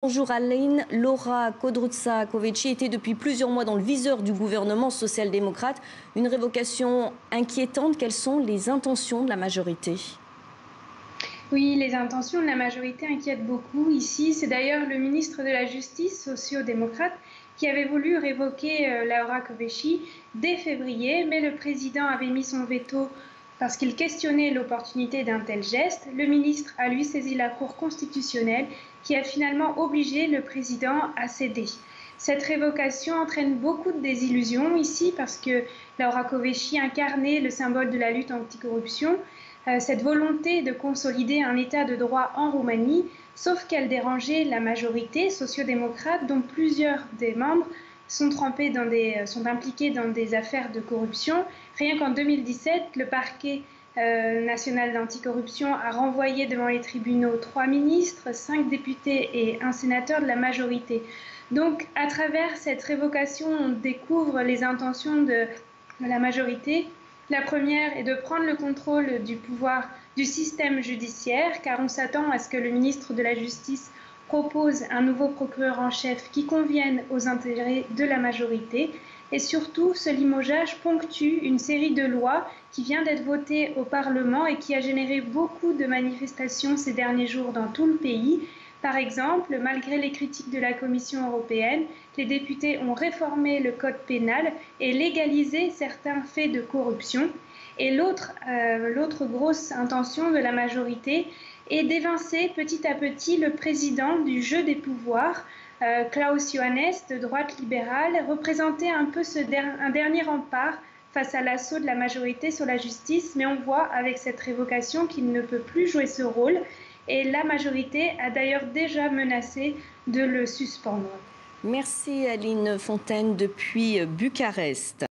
Bonjour Aline, Laura Codruța-Kövesi était depuis plusieurs mois dans le viseur du gouvernement social-démocrate. Une révocation inquiétante. Quelles sont les intentions de la majorité? Oui, les intentions de la majorité inquiètent beaucoup. Ici, c'est d'ailleurs le ministre de la Justice, socio-démocrate, qui avait voulu révoquer Laura Kövesi dès février, mais le président avait mis son veto parce qu'il questionnait l'opportunité d'un tel geste. Le ministre a lui saisi la Cour constitutionnelle qui a finalement obligé le président à céder. Cette révocation entraîne beaucoup de désillusions ici parce que Laura Kövesi incarnait le symbole de la lutte anticorruption, cette volonté de consolider un état de droit en Roumanie, sauf qu'elle dérangeait la majorité socio-démocrate dont plusieurs des membres sont impliqués dans des affaires de corruption. Rien qu'en 2017, le parquet national d'anticorruption a renvoyé devant les tribunaux 3 ministres, 5 députés et un sénateur de la majorité. Donc, à travers cette révocation, on découvre les intentions de la majorité. La première est de prendre le contrôle du pouvoir du système judiciaire, car on s'attend à ce que le ministre de la Justice propose un nouveau procureur en chef qui convienne aux intérêts de la majorité. Et surtout, ce limogeage ponctue une série de lois qui vient d'être votée au Parlement et qui a généré beaucoup de manifestations ces derniers jours dans tout le pays. Par exemple, malgré les critiques de la Commission européenne, les députés ont réformé le code pénal et légalisé certains faits de corruption. Et l'autre grosse intention de la majorité est d'évincer petit à petit le président du jeu des pouvoirs, Klaus Iohannes, de droite libérale, représentait un peu un dernier rempart face à l'assaut de la majorité sur la justice, mais on voit avec cette révocation qu'il ne peut plus jouer ce rôle et la majorité a d'ailleurs déjà menacé de le suspendre. Merci Aline Fontaine depuis Bucarest.